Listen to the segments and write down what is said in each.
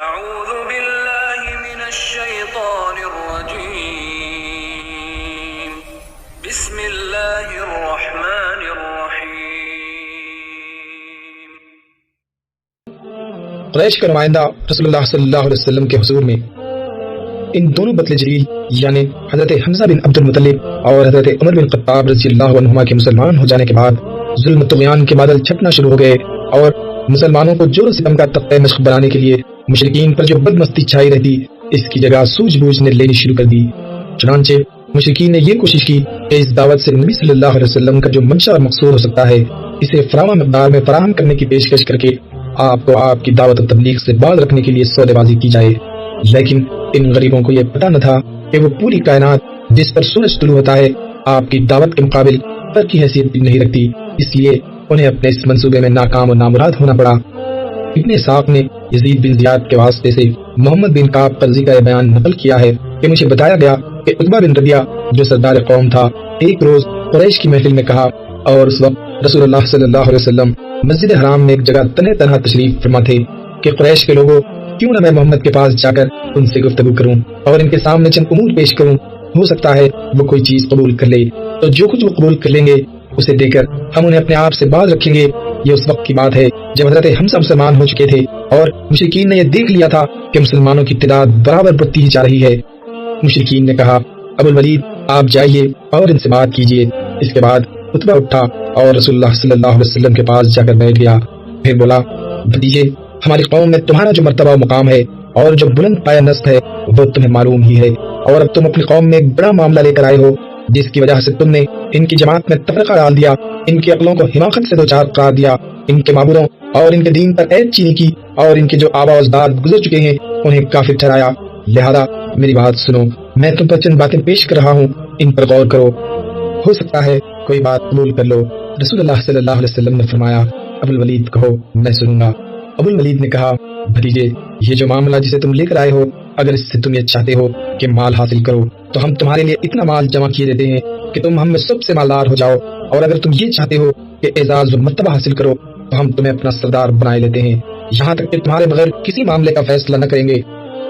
أعوذ بالله من الشيطان الرجيم بسم الله الرحمن الرحيم. قریش کا نمائندہ رسول اللہ صلی اللہ علیہ وسلم کے حضور میں ان دونوں بطل جلیل یعنی حضرت حمزہ بن عبد المطلب اور حضرت عمر بن خطاب رضی اللہ عنہما کے مسلمان ہو جانے کے بعد ظلم و طغیان کے بادل چھٹنا شروع ہو گئے اور مسلمانوں کو جور و ستم کا تختہ مشق بنانے کے لیے مشرکین پر جو بدمستی چھائی رہتی اس کی جگہ سوجھ بوجھ نے لینی شروع کر دی. چنانچہ مشرکین نے یہ کوشش کی کہ اس دعوت سے نبی صلی اللہ علیہ وسلم کا جو منشا اور مقصود ہو سکتا ہے اسے فراوان مقدار میں فراہم کرنے کی پیشکش کر کے آپ کو آپ کی دعوت و تبلیغ سے باز رکھنے کے لیے سودے بازی کی جائے. لیکن ان غریبوں کو یہ پتہ نہ تھا کہ وہ پوری کائنات جس پر سورج طلوع ہوتا ہے آپ کی دعوت کے مقابل پر کی حیثیت نہیں رکھتی، اس لیے انہیں اپنے اس منصوبے میں ناکام و نامراد ہونا پڑا. ابن اسحاق نے یزید بن زیاد کے واسطے سے محمد بن کعب قرظی کا یہ بیان نقل کیا ہے کہ مجھے بتایا گیا کہ عتبہ بن ربیعہ جو سردار قوم تھا ایک روز قریش کی محفل میں کہا، اور اس وقت رسول اللہ صلی اللہ علیہ وسلم مسجد حرام میں ایک جگہ تنہا تشریف فرما تھے کہ قریش کے لوگوں کیوں نہ میں محمد کے پاس جا کر ان سے گفتگو کروں اور ان کے سامنے چند امور پیش کروں، ہو سکتا ہے وہ کوئی چیز قبول کر لے، تو جو کچھ وہ قبول کر لیں گے اسے دے کر ہم انہیں اپنے آپ سے باز رکھیں گے. یہ اس وقت کی بات ہے جب حضرت حمزہ مسلمان ہو چکے تھے اور مشرکین نے یہ دیکھ لیا تھا کہ مسلمانوں کی تعداد برابر بڑھتی ہی جا رہی ہے. مشرکین نے کہا، ابو الولید آپ جائیے اور ان سے بات کیجیے. اس کے بعد عتبہ اٹھا اور رسول اللہ صلی اللہ علیہ وسلم کے پاس جا کر بیٹھ گیا. پھر بولا، بھتیجے ہماری قوم میں تمہارا جو مرتبہ و مقام ہے اور جو بلند پایہ نصب ہے وہ تمہیں معلوم ہی ہے، اور اب تم اپنی قوم میں ایک بڑا معاملہ لے کر آئے ہو جس کی وجہ سے تم نے ان کی جماعت میں تفرقہ ڈال دیا، ان کی عقلوں کو حماقت سے دوچار قرار دیا، ان کے معبودوں اور ان کے دین پر عیب چینی کی، اور ان کے جو آبا و اجداد گزر چکے ہیں انہیں کافر ٹھہرایا. لہذا میری بات سنو، میں تم پر چند باتیں پیش کر رہا ہوں، ان پر غور کرو، ہو سکتا ہے کوئی بات قبول کر لو. رسول اللہ صلی اللہ علیہ وسلم نے فرمایا، ابو الولید کہو میں سنوں گا. ابو الولید نے کہا، بھتیجے یہ جو معاملہ جسے تم لے کر آئے ہو اگر اس سے تم یہ چاہتے ہو کہ مال حاصل کرو تو ہم تمہارے لیے اتنا مال جمع کیے دیتے ہیں کہ تم ہم میں سب سے مالدار ہو جاؤ، اور اگر تم یہ چاہتے ہو کہ اعزاز و مرتبہ حاصل کرو تو ہم تمہیں اپنا سردار بنائے لیتے ہیں، یہاں تک کہ تمہارے بغیر کسی معاملے کا فیصلہ نہ کریں گے،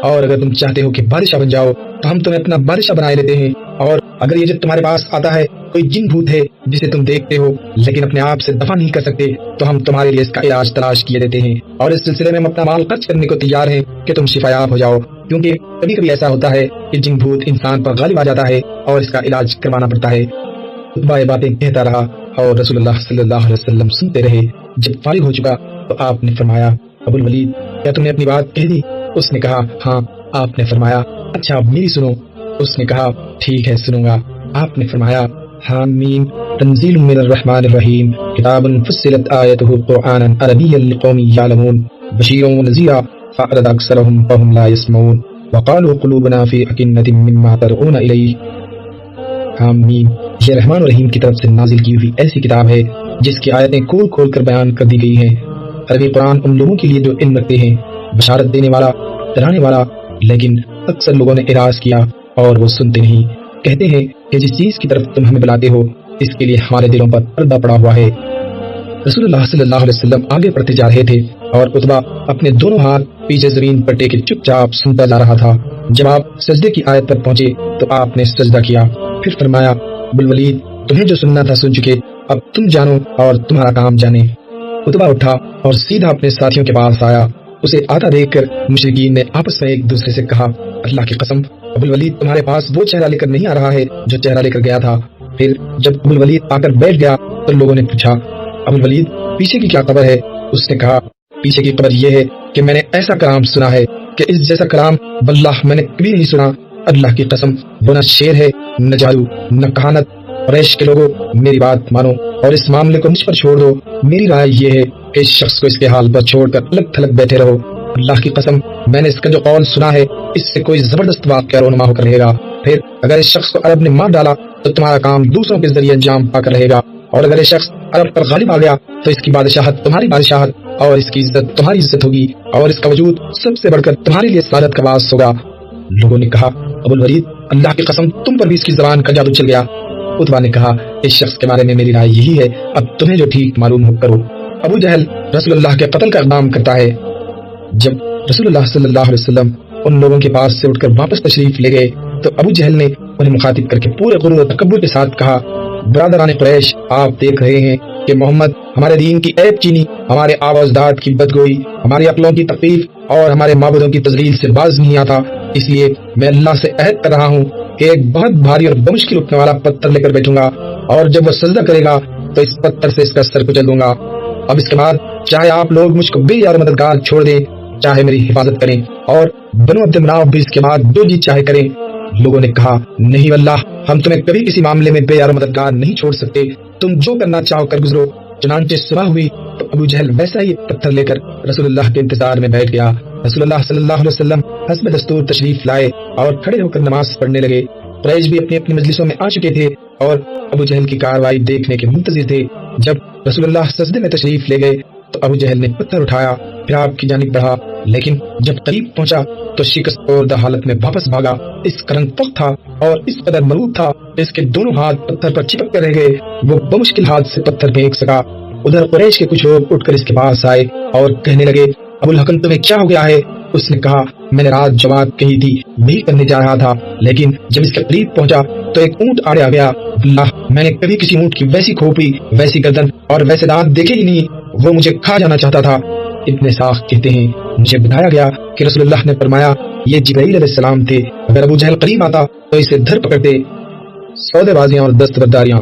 اور اگر تم چاہتے ہو کہ بادشاہ بن جاؤ تو ہم تمہیں اپنا بادشاہ بنائے لیتے ہیں، اور اگر یہ جو تمہارے پاس آتا ہے کوئی جن بھوت ہے جسے تم دیکھتے ہو لیکن اپنے آپ سے دفع نہیں کر سکتے تو ہم تمہارے لیے اس کا علاج تلاش کیے دیتے ہیں، اور اس سلسلے میں ہم اپنا مال خرچ کرنے کو تیار ہیں کہ تم شفایاب ہو جاؤ، کیونکہ کبھی کبھی ایسا ہوتا ہے کہ جن بھوت انسان پر غالب آ جاتا ہے اور اس کا علاج کروانا پڑتا ہے. عتبہ یہ باتیں کہتا رہا اور رسول اللہ صلی اللہ علیہ وسلم سنتے رہے. جب فارغ ہو چکا تو آپ نے فرمایا، ابو الولید کیا تم نے اپنی بات کہہ دی؟ اس نے کہا ہاں. آپ نے فرمایا اچھا اب میری سنو. اس نے کہا ٹھیک ہے سنوں گا. آپ نے فرمایا، حامیم تنزیل من الرحمن الرحیم کتاب فصلت آیته قرآنا عربیا لقوم یعلمون بشیرا ونذیرا فأعرض اکثرهم فهم لا يسمعون وقالوا قلوبنا في أكنة مما تدعون إليه. حامیم یہ رحمان الرحیم کی طرف سے نازل کی ہوئی ایسی کتاب ہے جس کی آیتیں کھول کھول کر بیان کر دی گئی ہیں. عربی قرآن ان لوگوں کے لیے جو علم رکھتے ہیں، بشارت دینے والا، ڈرانے والا، لیکن اکثر لوگوں نے اعراض کیا اور وہ سنتے نہیں. کہتے ہیں کہ جس چیز کی طرف تم ہمیں بلاتے ہو اس کے لیے ہمارے دلوں پر پردہ پڑا ہوا ہے. رسول اللہ صلی اللہ علیہ وسلم آگے بڑھتے جا رہے تھے اور عتبہ اپنے دونوں ہاتھ پیچھے زمین پر ٹیکے چپ چاپ سنتا جا رہا تھا. جب آپ سجدے کی آیت پر پہنچے تو آپ نے سجدہ کیا. پھر فرمایا، ابو الولید تمہیں جو سننا تھا سن چکے، اب تم جانو اور تمہارا کام جانے. عتبہ اٹھا اور سیدھا اپنے ساتھیوں کے پاس آیا. اسے آتا دیکھ کر مشرکین نے آپس میں ایک دوسرے سے کہا، اللہ کی قسم ابو الولید تمہارے پاس وہ چہرہ لے کر نہیں آ رہا ہے جو چہرہ لے کر گیا تھا. پھر جب ابو الولید آ کر بیٹھ گیا تو لوگوں نے پوچھا، ابو الولید پیچھے کی کیا خبر ہے؟ اس نے کہا، پیچھے کی خبر یہ ہے کہ میں نے ایسا کلام سنا ہے کہ اس جیسا کلام واللہ میں نے کبھی نہیں سنا. اللہ کی قسم وہ نہ شعر ہے نہ جادو نہ کہانت. قریش کے لوگوں میری بات مانو اور اس معاملے کو مجھ پر چھوڑ دو. میری رائے یہ ہے کہ اس شخص کو اس کے حال پر چھوڑ کر الگ تھلگ بیٹھے رہو. اللہ کی قسم میں نے اس کا جو قول سنا ہے اس سے کوئی زبردست واقعہ رونما ہو کر رہے گا. پھر اگر اس شخص کو عرب نے مار ڈالا تو تمہارا کام دوسروں کے ذریعے انجام پا کر رہے گا، اور اگر یہ شخص عرب پر غالب آ گیا تو اس کی بادشاہت تمہاری بادشاہت اور اس کی عزت تمہاری عزت ہوگی، اور اس کا وجود سب سے بڑھ کر تمہارے لیے سعادت کا باعث ہوگا. لوگوں نے کہا، ابو الولید اللہ کی قسم تم پر بھی اس کی زبان کا جادو چل گیا. عتبہ نے کہا، اس شخص کے بارے میں میری رائے یہی ہے، اب تمہیں جو ٹھیک معلوم ہو کرو. ابو جہل رسول اللہ کے قتل کا اقدام کرتا ہے. جب رسول اللہ صلی اللہ علیہ وسلم ان لوگوں کے پاس سے اٹھ کر واپس تشریف لے گئے تو ابو جہل نے انہیں مخاطب کر کے پورے غرور و تکبر کے ساتھ کہا، برادران قریش، آپ دیکھ رہے ہیں کہ محمد ہمارے دین کی عیب چینی، ہمارے آبا و اجداد کی بدگوئی، ہماری عقلوں کی تکلیف اور ہمارے معبودوں کی تذلیل سے باز نہیں آتا، اس لیے میں اللہ سے عہد کر رہا ہوں کہ ایک بہت بھاری اور بمشکل اٹھنے والا پتھر لے کر بیٹھوں گا، اور جب وہ سجدہ کرے گا تو اس پتھر سے اس کا سر کچل دوں گا۔ اب اس کے بعد چاہے آپ لوگ مجھ کو بے یار مددگار چھوڑ دیں، چاہے میری حفاظت کریں، اور بنو عبد مناف بھی اس کے بعد جو جی چاہے کریں۔ لوگوں نے کہا، نہیں واللہ، ہم تمہیں کبھی کسی معاملے میں بے یار مددگار نہیں چھوڑ سکتے، تم جو کرنا چاہو کر گزرو۔ چنانچہ صبح ہوئی تو ابو جہل ویسا ہی پتھر لے کر رسول اللہ کے انتظار میں بیٹھ گیا۔ رسول اللہ صلی اللہ علیہ وسلم حسب دستور تشریف لائے اور کھڑے ہو کر نماز پڑھنے لگے۔ قریش بھی اپنی اپنی مجلسوں میں آ چکے تھے اور ابو جہل کی کارروائی دیکھنے کے منتظر تھے۔ جب رسول اللہ سجدے میں تشریف لے گئے تو ابو جہل نے پتھر اٹھایا، پھر آپ کی جانب بڑھا، لیکن جب قریب پہنچا تو شکست خوردہ حالت میں واپس بھاگا۔ اس کا رنگ پخ تھا اور اس قدر مرعوب تھا کہ اس کے دونوں ہاتھ پتھر پر چپک کر رہ گئے، وہ بمشکل ہاتھ سے پتھر پھینک سکا۔ ادھر قریش کے کچھ لوگ اٹھ کر اس کے پاس آئے اور کہنے لگے، ابو الحکم تمہیں کیا ہو گیا ہے؟ اس نے کہا، میں نے رات جو بات کہی تھی وہی کرنے جا رہا تھا، لیکن جب اس کے قریب پہنچا تو ایک اونٹ آڑے آ گیا۔ اللہ، میں نے کبھی کسی اونٹ کی ویسی کھوپڑی، ویسی گردن اور ویسے دانت دیکھے ہی نہیں، وہ مجھے کھا جانا چاہتا تھا۔ ابن ساخ کہتے ہیں، مجھے بتایا گیا کہ رسول اللہ نے فرمایا یہ جبرائیل علیہ السلام تھے، اگر ابو جہل قریب آتا تو اسے دھر پکڑتے۔ سودے بازیاں اور دستبرداریاں۔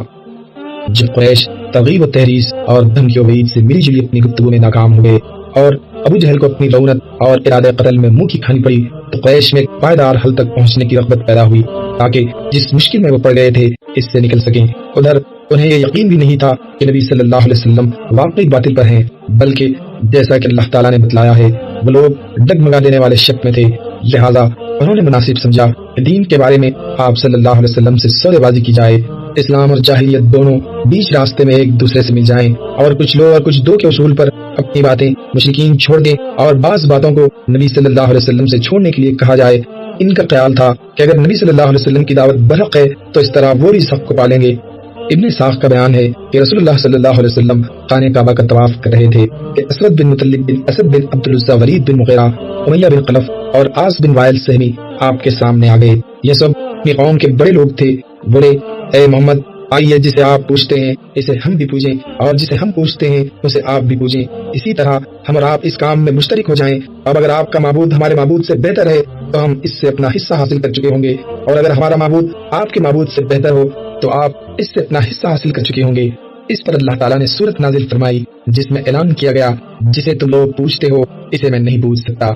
جب قریش ترغیب و تحریض اور دھمکی و وعید سے ملی جلی اپنی گفتگو میں ناکام ہوئے اور ابو جہل کو اپنی رونت اور ارادہ قتل میں منہ کی کھانی پڑی تو قریش میں ایک پائیدار حل تک پہنچنے کی رغبت پیدا ہوئی تاکہ جس مشکل میں وہ پڑ گئے تھے اس سے نکل سکیں۔ ادھر انہیں یہ یقین بھی نہیں تھا کہ نبی صلی اللہ علیہ وسلم واقعی باطل پر ہیں، بلکہ جیسا کہ اللہ تعالیٰ نے بتلایا ہے وہ لوگ ڈگمگا دینے والے شک میں تھے، لہذا انہوں نے مناسب سمجھا کہ دین کے بارے میں آپ صلی اللہ علیہ وسلم سے سودے بازی کی جائے، اسلام اور جاہلیت دونوں بیچ راستے میں ایک دوسرے سے مل جائیں، اور کچھ لو اور کچھ دو کے اصول پر اپنی باتیں مشرکین چھوڑ دیں اور بعض باتوں کو نبی صلی اللہ علیہ وسلم سے چھوڑنے کے لیے کہا جائے۔ ان کا خیال تھا کہ اگر نبی صلی اللہ علیہ وسلم کی دعوت برحق ہے تو اس طرح وہ بھی سب کو پالیں گے۔ ابن ساخ کا بیان ہے کہ رسول اللہ صلی اللہ علیہ وسلم خانہ کعبہ کا طواف کر رہے تھے کہ اسود بن مطلب بن اسد بن عبد العزیٰ ولید بن مغیرہ، امیہ بن خلف اور عاص بن وائل سہمی آپ کے سامنے آ گئے۔ یہ سب اپنی قوم کے بڑے لوگ تھے۔ بولے، اے محمد، آئیے جسے آپ پوچھتے ہیں اسے ہم بھی پوجیں، اور جسے ہم پوچھتے ہیں اسے آپ بھی پوجیں، اسی طرح ہم اور آپ اس کام میں مشترک ہو جائیں۔ اب اگر آپ کا معبود ہمارے معبود سے بہتر ہے تو ہم اس سے اپنا حصہ حاصل کر چکے ہوں گے، اور اگر ہمارا معبود آپ کے معبود سے بہتر ہو تو آپ اس سے اپنا حصہ حاصل کر چکے ہوں گے۔ اس پر اللہ تعالیٰ نے سورت نازل فرمائی جس میں اعلان کیا گیا، جسے تم لوگ پوچھتے ہو اسے میں نہیں پوچھ سکتا۔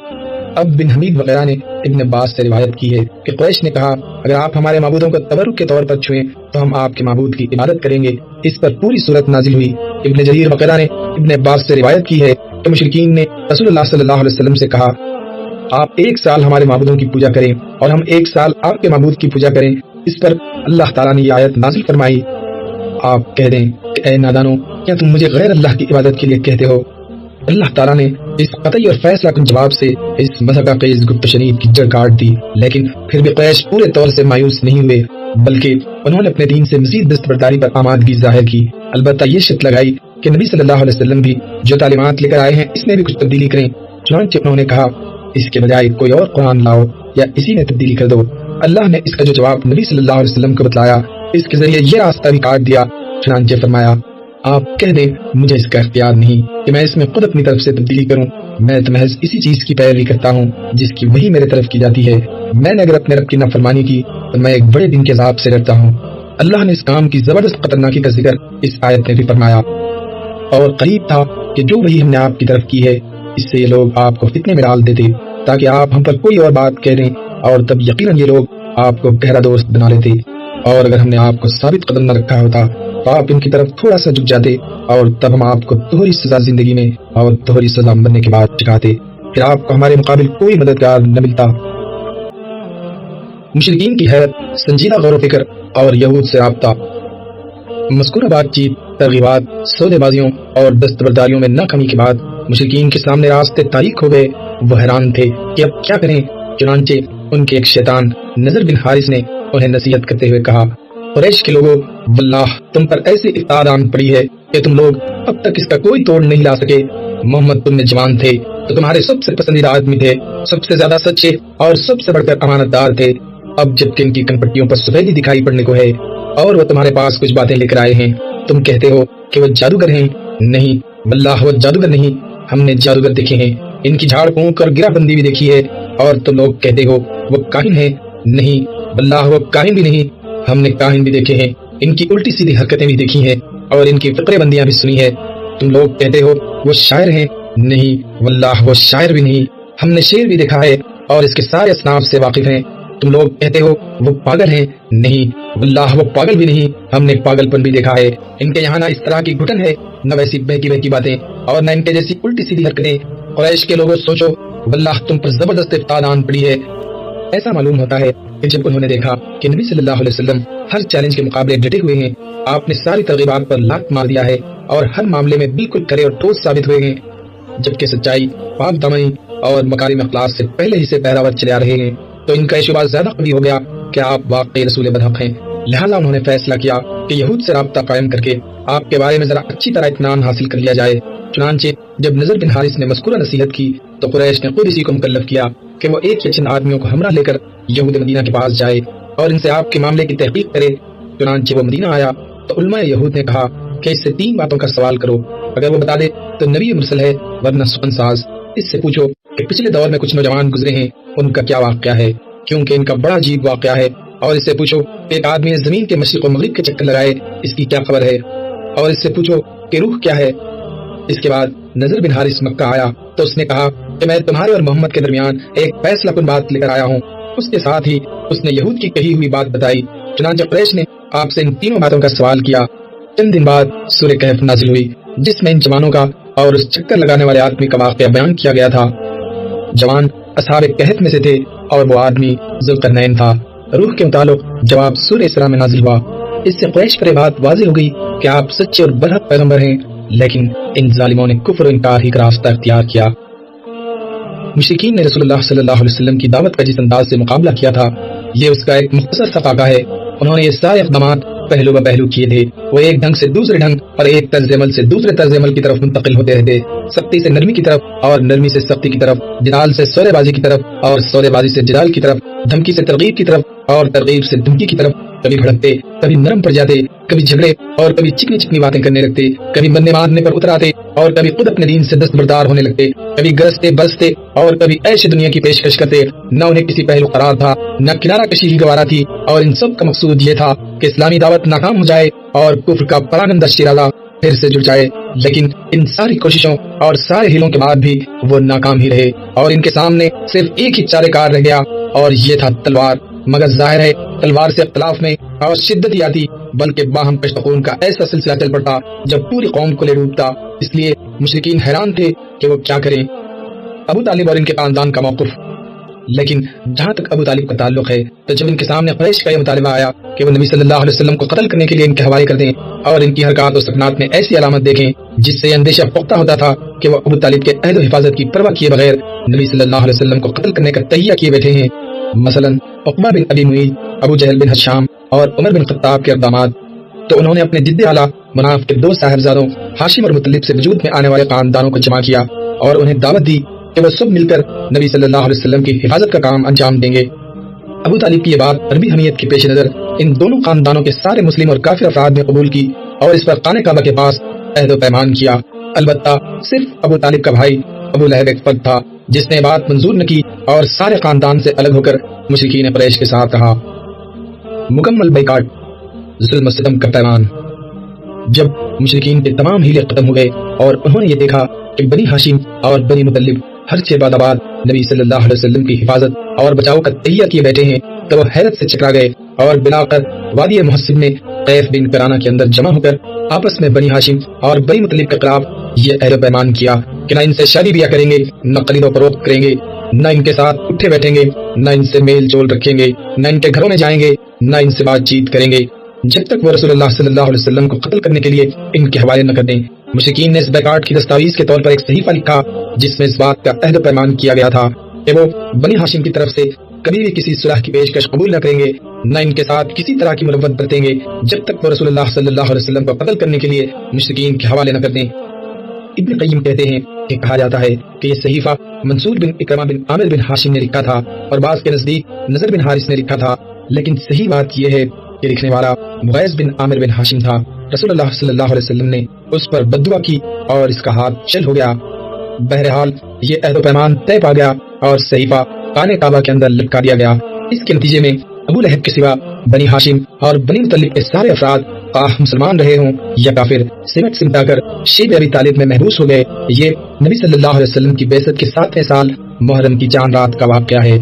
اب بن حمید وغیرہ نے ابن عباس سے روایت کی ہے کہ قریش نے کہا، اگر آپ ہمارے معبودوں کو تبرک کے طور پر چھوئیں تو ہم آپ کے معبود کی عبادت کریں گے۔ اس پر پوری سورت نازل ہوئی۔ ابن جریر وغیرہ نے ابن عباس سے روایت کی ہے کہ مشرکین نے رسول اللہ صلی اللہ علیہ وسلم سے کہا، آپ ایک سال ہمارے معبودوں کی پوجا کریں اور ہم ایک سال آپ کے معبود کی پوجا کریں۔ اس پر اللہ تعالیٰ نے یہ آیت نازل فرمائی، آپ کہہ دیں کہ اے نادانو، کیا تم مجھے غیر اللہ کی عبادت کے لیے کہتے ہو؟ اللہ تعالیٰ نے اس قطعی اور فیصلہ کن جواب سے اس مذہب خیز گفت شنید کی جڑ کاٹ دی، لیکن پھر بھی قریش پورے طور سے مایوس نہیں ہوئے، بلکہ انہوں نے اپنے دین سے مزید دستبرداری پر آمادگی ظاہر کی۔ البتہ یہ شرط لگائی کہ نبی صلی اللہ علیہ وسلم بھی جو تعلیمات لے کر آئے ہیں اس میں بھی کچھ تبدیلی کریں۔ چنانچہ انہوں نے کہا، اس کے بجائے کوئی اور قرآن لاؤ یا اسی میں تبدیلی کر دو۔ اللہ نے اس کا جو جواب نبی صلی اللہ علیہ وسلم کو بتلایا، اس کے ذریعے یہ راستہ بھی کاٹ دیا۔ چنانچہ فرمایا، آپ کہہ دیں مجھے اس کا اختیار نہیں کہ میں اس میں خود اپنی طرف سے تبدیلی کروں، میں تو محض اسی چیز کی پیروی کرتا ہوں جس کی وہی میرے طرف کی جاتی ہے۔ میں نے اگر اپنے رب کی نافرمانی کی تو میں ایک بڑے دن کے عذاب سے ڈرتا ہوں۔ اللہ نے اس کام کی زبردست خطرناکی کا ذکر اس آیت میں بھی فرمایا، اور قریب تھا کہ جو وہی ہم نے آپ کی طرف کی ہے اس سے یہ لوگ آپ کو فتنے میں ڈال دیتے تاکہ آپ ہم پر کوئی اور بات کہہ دیں، اور تب یقیناً یہ لوگ آپ کو گہرا دوست بنا لیتے، اور اگر ہم نے آپ کو ثابت قدم نہ رکھا ہوتا تو آپ ان کی طرف تھوڑا سا جھک جاتے، اور تب ہم آپ کو دوہری سزا زندگی میں اور دوہری سزا مرنے کے بعد چکاتے، پھر آپ کو ہمارے مقابل کوئی مددگار نہ ملتا۔ مشرکین کی حیرت، سنجیدہ غور و فکر اور یہود سے رابطہ۔ مذکورہ بات چیت، ترغیبات، سودے بازیوں اور دستبرداریوں میں ناکامی کے بعد مشرکین کے سامنے راستے تاریک ہو گئے۔ وہ حیران تھے کہ اب کیا کریں۔ چنانچہ ان کے ایک شیطان نذر بن حارث نے انہیں نصیحت کرتے ہوئے کہا، قریش کے لوگوں، واللہ تم پر ایسی افتاد آن پڑی ہے کہ تم لوگ اب تک اس کا کوئی توڑ نہیں لا سکے۔ محمد تم میں جوان تھے تو تمہارے سب سے پسندیدہ آدمی تھے، سب سے زیادہ سچے اور سب سے بڑھ کر امانت دار تھے۔ اب جب کہ ان کی کنپٹیوں پر سفیدی دکھائی پڑنے کو ہے اور وہ تمہارے پاس کچھ باتیں لے کر آئے ہیں، تم کہتے ہو کہ وہ جادوگر ہیں۔ نہیں واللہ وہ جادوگر نہیں، ہم نے جادوگر دیکھے ہیں، ان کی جھاڑ پھونک اور گرہ بندی بھی دیکھی ہے۔ اور تم لوگ کہتے ہو وہ کاہن ہے۔ نہیں واللہ وہ کاہن بھی نہیں، ہم نے کاہن بھی دیکھے ہیں، ان کی الٹی سیدھی حرکتیں بھی دیکھی ہیں اور ان کی فقرے بندیاں بھی سنی ہے۔ تم لوگ کہتے ہو وہ شاعر ہیں۔ نہیں واللہ وہ شاعر بھی نہیں، ہم نے شعر بھی دیکھا ہے اور اس کے سارے اصناف سے واقف ہیں۔ تم لوگ کہتے ہو وہ پاگل ہیں۔ نہیں واللہ وہ پاگل بھی نہیں، ہم نے پاگل پن بھی دیکھا ہے۔ ان کے یہاں نہ اس طرح کی گھٹن ہے، نہ ویسی بہکی بہکی باتیں اور نہ ان کے جیسی الٹی سیدھی حرکتیں۔ قریش کے لوگوں سوچو، واللہ تم پر زبردست افتاد آن پڑی ہے۔ ایسا معلوم ہوتا ہے کہ جب انہوں نے دیکھا کہ نبی صلی اللہ علیہ وسلم ہر چیلنج کے مقابلے ڈٹے ہوئے ہیں، آپ نے ساری ترغیبات پر لات مار دیا ہے اور ہر معاملے میں بالکل کھرے اور ٹھوس ثابت ہوئے ہیں، جبکہ سچائی، پاک دامنی اور مکارم اخلاق سے پہلے ہی سے پیراور چلے آ رہے ہیں، تو ان کا شبہ زیادہ قوی ہو گیا کہ آپ واقعی رسول برحق ہیں۔ لہٰذا انہوں نے فیصلہ کیا کہ یہود سے رابطہ قائم کر کے آپ کے بارے میں ذرا اچھی طرح اطمینان حاصل کر لیا جائے۔ چنانچہ جب نضر بن حارث نے مذکورہ نصیحت کی تو قریش نے خود اسی کو مکلف کیا کہ وہ ایک یا چند آدمیوں کو ہمراہ لے کر یہود مدینہ کے پاس جائے اور ان سے آپ کے معاملے کی تحقیق کرے۔ چنانچہ وہ مدینہ آیا تو علماء یہود نے کہا کہ اس سے 3 باتوں کا سوال کرو، اگر وہ بتا دے تو نبی مرسل ہے، ورنہ سخن ساز۔ اس سے پوچھو کہ پچھلے دور میں کچھ نوجوان گزرے ہیں، ان کا کیا واقعہ ہے، کیونکہ ان کا بڑا عجیب واقعہ ہے۔ اور اس سے پوچھو کہ ایک آدمی نے زمین کے مشرق و مغرب کے چکر لگائے، اس کی کیا خبر ہے۔ اور اس سے پوچھو کہ روح کیا ہے۔ اس کے بعد نضر بن حارث مکہ آیا تو اس نے کہا کہ میں تمہارے اور محمد کے درمیان ایک فیصلہ کن بات لے کر آیا ہوں۔ اس کے ساتھ ہی اس نے یہود کی کہی ہوئی بات بتائی۔ چنانچہ قریش نے آپ سے ان 3 باتوں کا سوال کیا۔ چند دن بعد سورہ کہف نازل ہوئی، جس میں ان جوانوں کا اور اس چکر لگانے والے آدمی کا واقعہ بیان کیا گیا تھا۔ جوان اصحاب کہف میں سے تھے اور وہ آدمی ذوالقرنین تھا۔ روح کے متعلق جواب سورہ اسراء میں نازل ہوا۔ اس سے قریش پر بات واضح ہو گئی کہ آپ سچے اور برحق پیغمبر ہیں، لیکن ان ظالموں نے کفر و انکار ہی کا راستہ اختیار کیا۔ مشرکین نے رسول اللہ صلی اللہ علیہ وسلم کی دعوت کا جس انداز سے مقابلہ کیا تھا، یہ اس کا ایک مختصر سا خاکہ ہے۔ انہوں نے یہ سارے اقدامات پہلو بہ پہلو کیے تھے، وہ ایک ڈھنگ سے دوسرے ڈھنگ اور ایک طرز عمل سے دوسرے طرز عمل کی طرف منتقل ہوتے رہتے، سختی سے نرمی کی طرف اور نرمی سے سختی کی طرف، جدال سے سودے بازی کی طرف اور سودے بازی سے جدال کی طرف، دھمکی سے ترغیب کی طرف اور ترغیب سے دھمکی کی طرف۔ کبھی بھڑکتے، کبھی نرم پڑ جاتے، کبھی جھگڑے اور کبھی چکنی چکنی باتیں کرنے لگتے، کبھی مرنے مارنے پر اتر آتے اور کبھی خود اپنے دین سے دستبردار ہونے لگتے، کبھی گرجتے برستے اور کبھی ایسے دنیا کی پیشکش کرتے۔ نہ انہیں کسی پہلو قرار تھا، نہ کنارہ کشی کی گوارا تھی، اور ان سب کا مقصود یہ تھا کہ اسلامی دعوت ناکام ہو جائے اور کفر کا پراگندہ شیرازہ پھر سے جڑ جائے۔ لیکن ان ساری کوششوں اور سارے ہیلوں کے بعد بھی وہ ناکام ہی رہے اور ان کے سامنے صرف ایک ہی چارہ کار رہ گیا، اور یہ تھا تلوار۔ مگر ظاہر ہے تلوار سے اختلاف میں اور شدت ہی آتی، بلکہ باہم کشت خون کا ایسا سلسلہ چل پڑتا جب پوری قوم کو لے ڈوبتا۔ اس لیے مشرکین حیران تھے کہ وہ کیا کریں۔ ابو طالب اور ان کے خاندان کا موقف۔ لیکن جہاں تک ابو طالب کا تعلق ہے تو جب ان کے سامنے قریش کا یہ مطالبہ آیا کہ وہ نبی صلی اللہ علیہ وسلم کو قتل کرنے کے لیے ان کے حوالے کر دیں اور ان کی حرکات و سکنات میں ایسی علامت دیکھیں جس سے یہ اندیشہ پختہ ہوتا تھا کہ وہ ابو طالب کے عہد و حفاظت کی پرواہ کیے بغیر نبی صلی اللہ علیہ وسلم کو قتل کرنے کا تہیہ کیے بیٹھے ہیں، مثلا عقبہ بن ابی معیط، ابو جہل بن ہشام اور عمر بن خطاب کے اقدامات، تو انہوں نے اپنے جد اعلیٰ مناف کے 2 صاحبزادوں ہاشم اور مطلب سے وجود میں آنے والے خاندانوں کو جمع کیا اور انہیں دعوت دی کہ وہ سب مل کر نبی صلی اللہ علیہ وسلم کی حفاظت کا کام انجام دیں گے۔ ابو طالب کی یہ بات عربی حمیت کے پیش نظر ان دونوں خاندانوں کے سارے مسلم اور کافر افراد نے قبول کی اور اس پر خانہ کعبہ کے پاس عہد و پیمان کیا۔ البتہ صرف ابو طالب کا بھائی ابو لہب ایک فرد تھا جس نے بات منظور نہ کی اور سارے خاندان سے الگ ہو کر مشرکین قریش کے ساتھ رہا۔ مکمل بائیکاٹ، ظلم و ستم کا پیمان۔ جب مشرکین کے تمام ہیلے ختم ہوئے اور انہوں نے یہ دیکھا کہ بنی ہاشم اور بنی مطلب ہر 6 بعد آباد نبی صلی اللہ علیہ وسلم کی حفاظت اور بچاؤ کا تہیہ کیے بیٹھے ہیں تو وہ حیرت سے چکرا گئے اور بلا کر وادی محسب میں قیف بن کرانہ کے اندر جمع ہو کر آپس میں بنی ہاشم اور بنی مطلب کے خلاف یہ عہد و پیمان کیا کہ نہ ان سے شادی بیاہ کریں گے، نہ خرید و فروخت کریں گے، نہ ان کے ساتھ اٹھے بیٹھیں گے، نہ ان سے میل جول رکھیں گے، نہ ان کے گھروں میں جائیں گے، نہ ان سے بات چیت کریں گے جب تک وہ رسول اللہ صلی اللہ علیہ وسلم کو قتل کرنے کے لیے ان کے حوالے نہ کر دیں۔ مشرکین نے اس بیکاٹ کی دستاویز کے طور پر ایک صحیفہ لکھا جس میں اس بات کا عہد و پیمان کیا گیا تھا کہ وہ بنی ہاشم کی طرف سے کبھی بھی کسی صلح کی پیشکش قبول نہ کریں گے، نہ ان کے ساتھ کسی طرح کی مروت برتیں گے جب تک وہ رسول اللہ صلی اللہ علیہ وسلم کو قتل کرنے کے لیے مشرکین کے حوالے نہ کر دیں۔ ابن قیم کہتے ہیں کہ کہا جاتا ہے کہ یہ صحیفہ منصور بن اکرمہ بن عامر بن ہاشم نے لکھا تھا اور بعض کے نزدیک نضر بن حارث نے لکھا تھا، لیکن صحیح بات یہ ہے کہ لکھنے والا مغیث بن عامر بن ہاشم تھا۔ رسول اللہ صلی اللہ علیہ وسلم نے اس پر بددعا کی اور اس کا ہاتھ چل ہو گیا۔ بہرحال یہ عہد و پیمان طے پا گیا اور صحیفہ خانہ کعبہ کے اندر لٹکا دیا گیا۔ اس کے نتیجے میں ابو لہب کے سوا بنی ہاشم اور بنی مطلب کے سارے افراد مسلمان رہے ہوں یا کافر سمٹ سمٹا کر شیب ابی طالب میں محبوس ہو گئے۔ یہ نبی صلی اللہ علیہ وسلم کی بعثت کے 7ویں سال محرم کی چاند رات کا واقعہ ہے۔